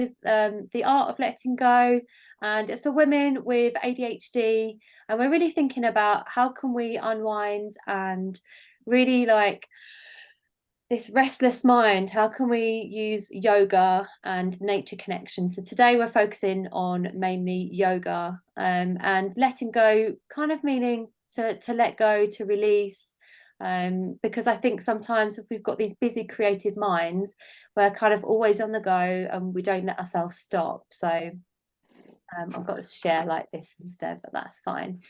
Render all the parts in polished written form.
is the art of letting go, and it's for women with ADHD. And we're really thinking about how can we unwind and really like this restless mind, how can we use yoga and nature connection? So today we're focusing on mainly yoga, and letting go, kind of meaning to let go, to release. Because I think sometimes if we've got these busy creative minds, we're kind of always on the go and we don't let ourselves stop. So I've got to share like this instead, but that's fine.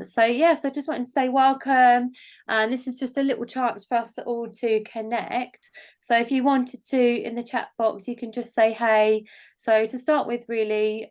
So yes, I just wanted to say welcome, and this is just a little chance for us all to connect. So if you wanted to, in the chat box, you can just say hey. So to start with, really,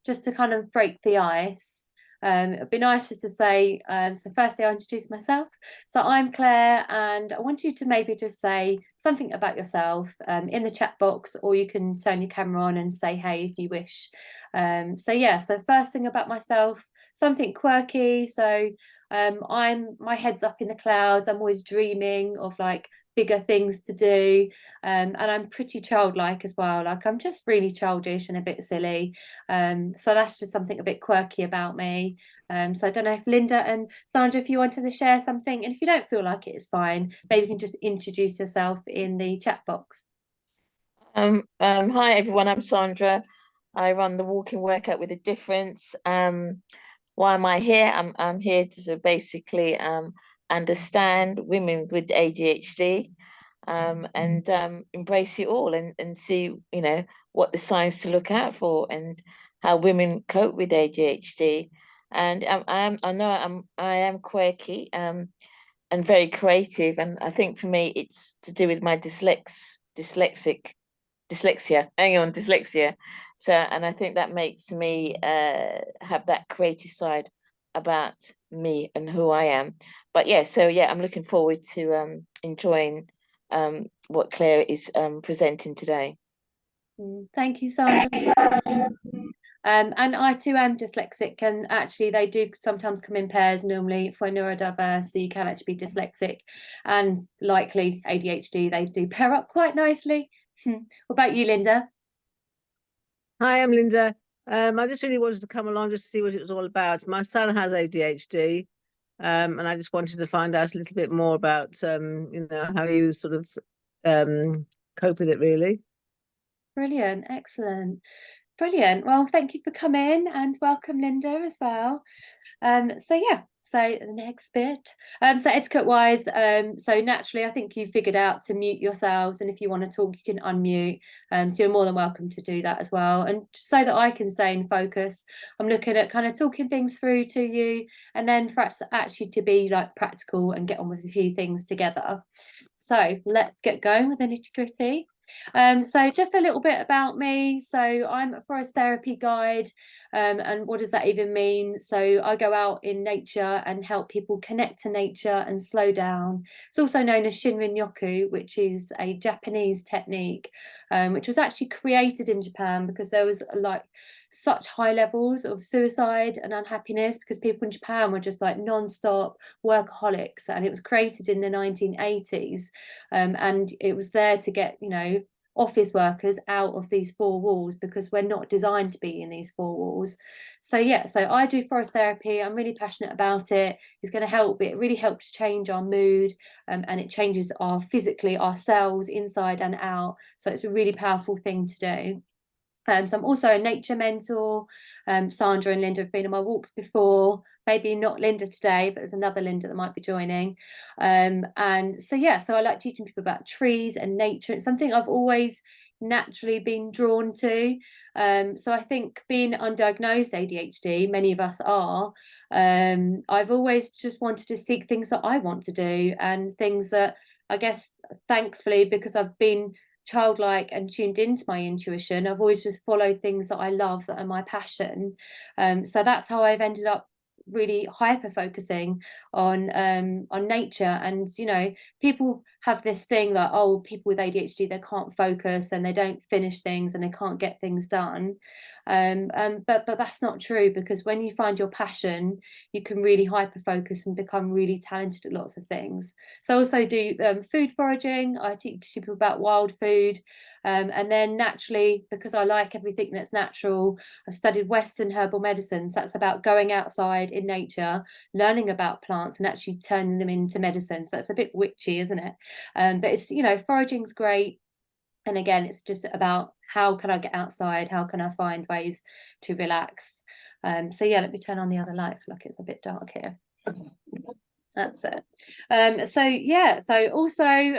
just to kind of break the ice. It'd be nice just to say, so firstly, I'll introduce myself. So I'm Claire, and I want you to maybe just say something about yourself in the chat box, or you can turn your camera on and say hey if you wish. So first thing about myself, something quirky. So my head's up in the clouds. I'm always dreaming of like bigger things to do. And I'm pretty childlike as well. Like I'm just really childish and a bit silly. So that's just something a bit quirky about me. So I don't know if Linda and Sandra, if you wanted to share something, and if you don't feel like it, it's fine. Maybe you can just introduce yourself in the chat box. Hi everyone, I'm Sandra. I run the walking workout with a difference. Why am I here? I'm here to basically understand women with ADHD, and embrace it all and see, what the signs to look out for and how women cope with ADHD. And I am quirky, and very creative, and I think for me it's to do with my dyslexia. So, and I think that makes me have that creative side about me and who I am. But yeah, so yeah, I'm looking forward to enjoying what Claire is presenting today. Thank you, Sandra. And I too am dyslexic, and actually they do sometimes come in pairs normally for neurodiverse, so you can actually be dyslexic and likely ADHD. They do pair up quite nicely. What about you, Linda? Hi, I'm Linda. I just really wanted to come along just to see what it was all about. My son has ADHD, and I just wanted to find out a little bit more about, how you sort of cope with it, really. Brilliant, excellent. Brilliant. Well, thank you for coming, and welcome, Linda, as well. So the next bit. So etiquette wise, so naturally I think you figured out to mute yourselves, and if you want to talk, you can unmute. So you're more than welcome to do that as well. And so that I can stay in focus, I'm looking at kind of talking things through to you, and then for us actually to be like practical and get on with a few things together. So let's get going with the nitty-gritty. So just a little bit about me. So I'm a forest therapy guide. And what does that even mean? So I go out in nature and help people connect to nature and slow down. It's also known as Shinrin-yoku, which is a Japanese technique, which was actually created in Japan because there was like such high levels of suicide and unhappiness because people in Japan were just like non-stop workaholics, and it was created in the 1980s, and it was there to get office workers out of these four walls because we're not designed to be in these four walls. So I do forest therapy. I'm really passionate about it. It's going to help. It really helps change our mood, and it changes our physically our cells inside and out. So it's a really powerful thing to do. So I'm also a nature mentor. Sandra and Linda have been on my walks before. Maybe not Linda today, but there's another Linda that might be joining. So I like teaching people about trees and nature. It's something I've always naturally been drawn to. So I think being undiagnosed ADHD, many of us are, I've always just wanted to seek things that I want to do, and things that I guess thankfully, because I've been childlike and tuned into my intuition, I've always just followed things that I love, that are my passion. So that's how I've ended up really hyper focusing on nature. And people have this thing like, oh, people with ADHD, they can't focus and they don't finish things and they can't get things done. But that's not true, because when you find your passion, you can really hyper focus and become really talented at lots of things. So I also do food foraging. I teach people about wild food. And then naturally, because I like everything that's natural, I studied Western herbal medicines. That's about going outside in nature, learning about plants and actually turning them into medicine. So that's a bit witchy, isn't it? But it's, foraging's great. And again, it's just about how can I get outside? How can I find ways to relax? So yeah, let me turn on the other light. I feel like it's a bit dark here. That's it. So also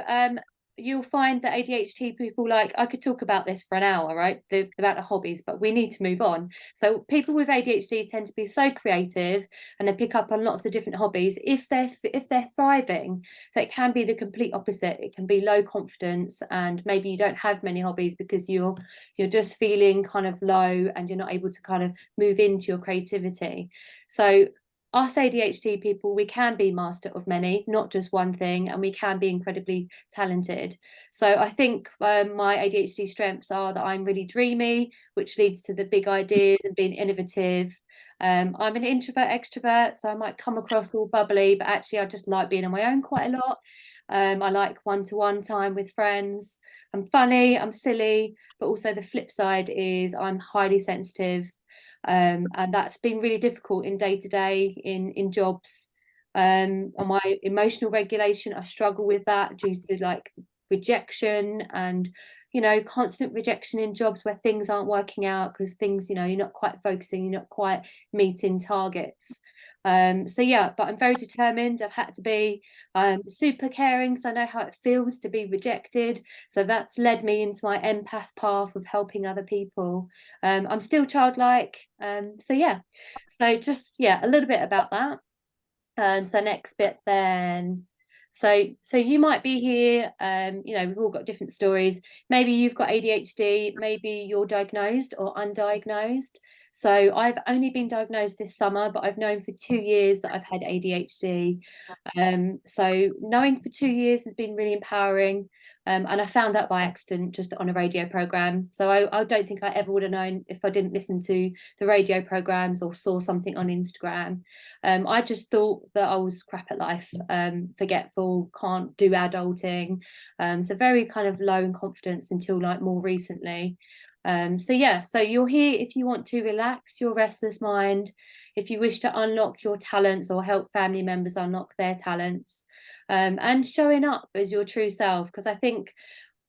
you'll find that ADHD people, like, I could talk about this for an hour, right? About the hobbies, but we need to move on. So people with ADHD tend to be so creative and they pick up on lots of different hobbies. If they're thriving, that can be the complete opposite. It can be low confidence, and maybe you don't have many hobbies because you're just feeling kind of low and you're not able to kind of move into your creativity. So us ADHD people, we can be master of many, not just one thing, and we can be incredibly talented. So I think my ADHD strengths are that I'm really dreamy, which leads to the big ideas and being innovative. I'm an introvert extrovert, so I might come across all bubbly, but actually I just like being on my own quite a lot. I like one-to-one time with friends. I'm funny, I'm silly, but also the flip side is I'm highly sensitive. And that's been really difficult in day to day in jobs. And my emotional regulation, I struggle with that due to like rejection and constant rejection in jobs where things aren't working out because things, you're not quite focusing, you're not quite meeting targets. So yeah, but I'm very determined. I've had to be super caring, so I know how it feels to be rejected. So that's led me into my empath path of helping other people. I'm still childlike. So yeah, so just a little bit about that. So next bit then. So you might be here, we've all got different stories. Maybe you've got ADHD, maybe you're diagnosed or undiagnosed. So I've only been diagnosed this summer, but I've known for 2 years that I've had ADHD. So knowing for 2 years has been really empowering. And I found out by accident just on a radio program. So I don't think I ever would have known if I didn't listen to the radio programs or saw something on Instagram. I just thought that I was crap at life, forgetful, can't do adulting. So very kind of low in confidence until like more recently. So you're here if you want to relax your restless mind, if you wish to unlock your talents or help family members unlock their talents, and showing up as your true self. Because I think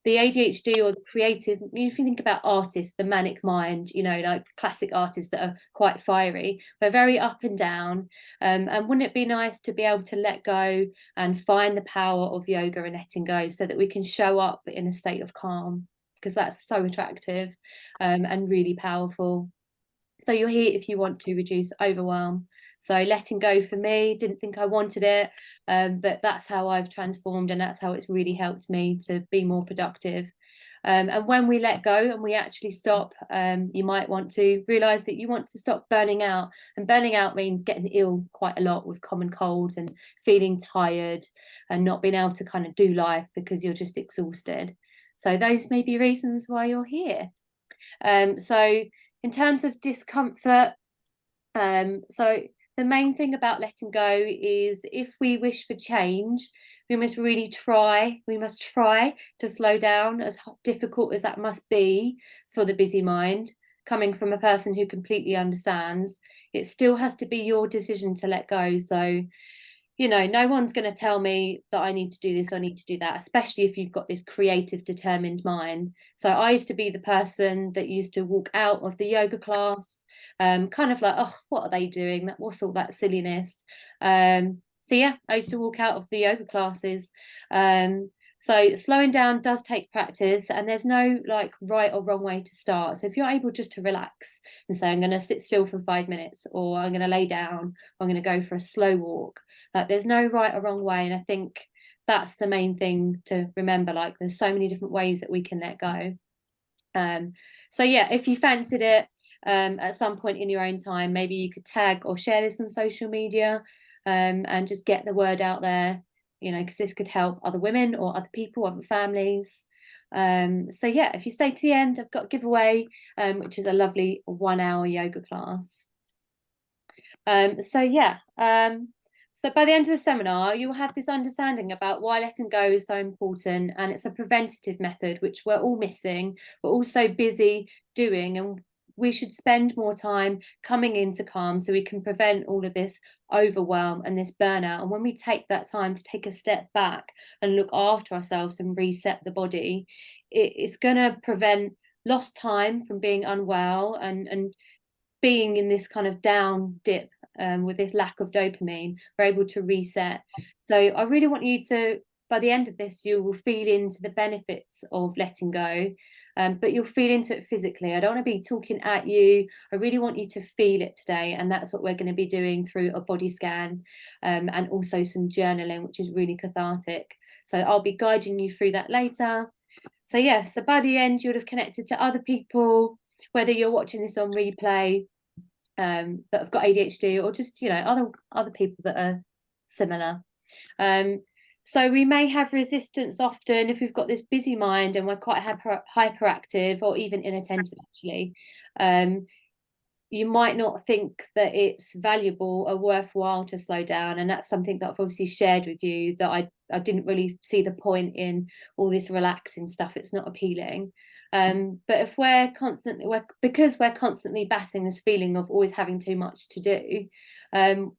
the ADHD or the creative, if you think about artists, the manic mind, like classic artists that are quite fiery, we're very up and down. And wouldn't it be nice to be able to let go and find the power of yoga and letting go so that we can show up in a state of calm? Because that's so attractive and really powerful. So you're here if you want to reduce overwhelm. So letting go for me, didn't think I wanted it, but that's how I've transformed, and that's how it's really helped me to be more productive. And when we let go and we actually stop, you might want to realize that you want to stop burning out. And burning out means getting ill quite a lot with common colds and feeling tired and not being able to kind of do life because you're just exhausted. So those may be reasons why you're here. So in terms of discomfort, so the main thing about letting go is if we wish for change, we must really try. We must try to slow down, as difficult as that must be for the busy mind. Coming from a person who completely understands, it still has to be your decision to let go. So no one's going to tell me that I need to do this, I need to do that, especially if you've got this creative, determined mind. So I used to be the person that used to walk out of the yoga class, kind of like, oh, what are they doing? What's all that silliness? So yeah, I used to walk out of the yoga classes. So slowing down does take practice, and there's no like right or wrong way to start. So if you're able just to relax and say, I'm going to sit still for 5 minutes, or I'm going to lay down, or I'm going to go for a slow walk, like there's no right or wrong way. And I think that's the main thing to remember. Like there's so many different ways that we can let go. So yeah, if you fancied it at some point in your own time, maybe you could tag or share this on social media, and just get the word out there. you know, because this could help other women or other people, other families. So yeah, if you stay to the end, I've got a giveaway, which is a lovely 1-hour yoga class. So yeah, so by the end of the seminar, you'll have this understanding about why letting go is so important, and it's a preventative method, which we're all missing. We're all so busy doing, and we should spend more time coming into calm so we can prevent all of this overwhelm and this burnout. And when we take that time to take a step back and look after ourselves and reset the body, it's going to prevent lost time from being unwell and being in this kind of down dip, with this lack of dopamine. We're able to reset. So I really want you to, by the end of this, you will feel into the benefits of letting go, but you'll feel into it physically. I don't want to be talking at you. I really want you to feel it today, and that's what we're going to be doing through a body scan, and also some journaling, which is really cathartic. So I'll be guiding you through that later. So yeah, so by the end, you would have connected to other people, whether you're watching this on replay, that have got ADHD, or just, you know, other people that are similar. So we may have resistance often if we've got this busy mind and we're quite hyperactive or even inattentive, actually. You might not think that it's valuable or worthwhile to slow down, and that's something that I've obviously shared with you, that I didn't really see the point in all this relaxing stuff. It's not appealing. But if because we're constantly battling this feeling of always having too much to do,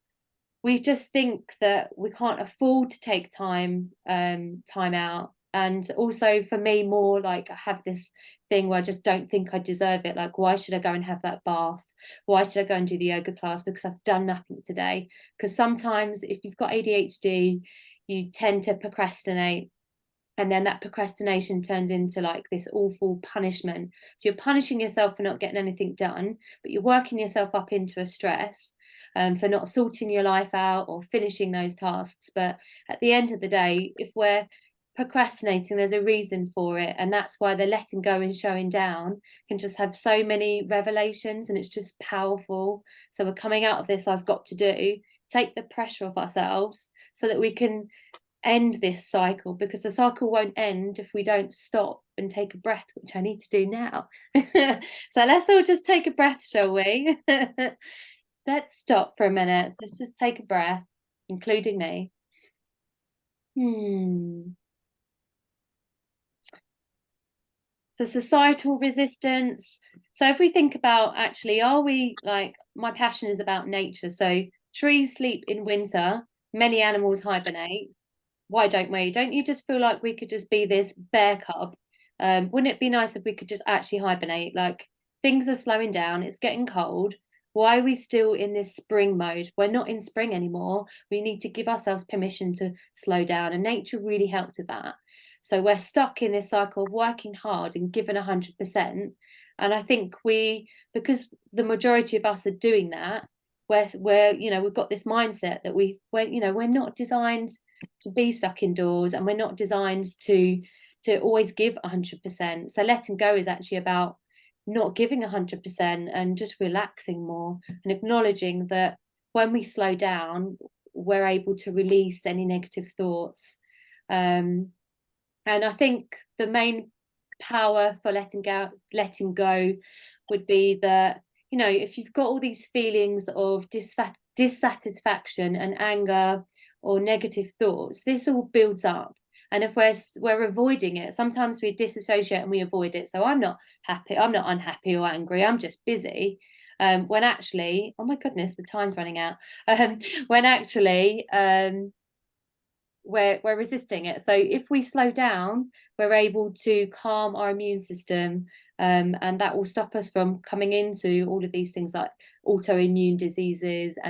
we just think that we can't afford to take time out. And also for me, more like, I have this thing where I just don't think I deserve it. Like, why should I go and have that bath? Why should I go and do the yoga class? Because I've done nothing today. Because sometimes if you've got ADHD, you tend to procrastinate, and then that procrastination turns into like this awful punishment. So you're punishing yourself for not getting anything done, but you're working yourself up into a stress, for not sorting your life out or finishing those tasks. But at the end of the day, if we're procrastinating, there's a reason for it, and that's why the letting go and showing down can just have so many revelations, and it's just powerful. So we're coming out of this, I've got to do, take the pressure off ourselves so that we can end this cycle, because the cycle won't end if we don't stop and take a breath, which I need to do now. So let's all just take a breath, shall we? Let's stop for a minute. Let's just take a breath, including me. So societal resistance. So if we think about, actually, are we, like, my passion is about nature. So trees sleep in winter, many animals hibernate. Why don't we? Don't you just feel like we could just be this bear cub? Wouldn't it be nice if we could just actually hibernate? Like, things are slowing down, it's getting cold. Why are we still in this spring mode? We're not in spring anymore. We need to give ourselves permission to slow down, and nature really helps with that. So we're stuck in this cycle of working hard and giving 100%. And I think because the majority of us are doing that, we're you know, we've got this mindset that we're not designed to be stuck indoors, and we're not designed to always give 100%. So letting go is actually about not giving 100% and just relaxing more, and acknowledging that when we slow down, we're able to release any negative thoughts. And I think the main power for letting go would be that, you know, if you've got all these feelings of dissatisfaction and anger or negative thoughts, this all builds up. And if we're avoiding it, sometimes we disassociate and we avoid it. So I'm not happy, I'm not unhappy or angry, I'm just busy. When actually, oh my goodness, the time's running out. When actually, we're resisting it. So if we slow down, we're able to calm our immune system, and that will stop us from coming into all of these things like autoimmune diseases and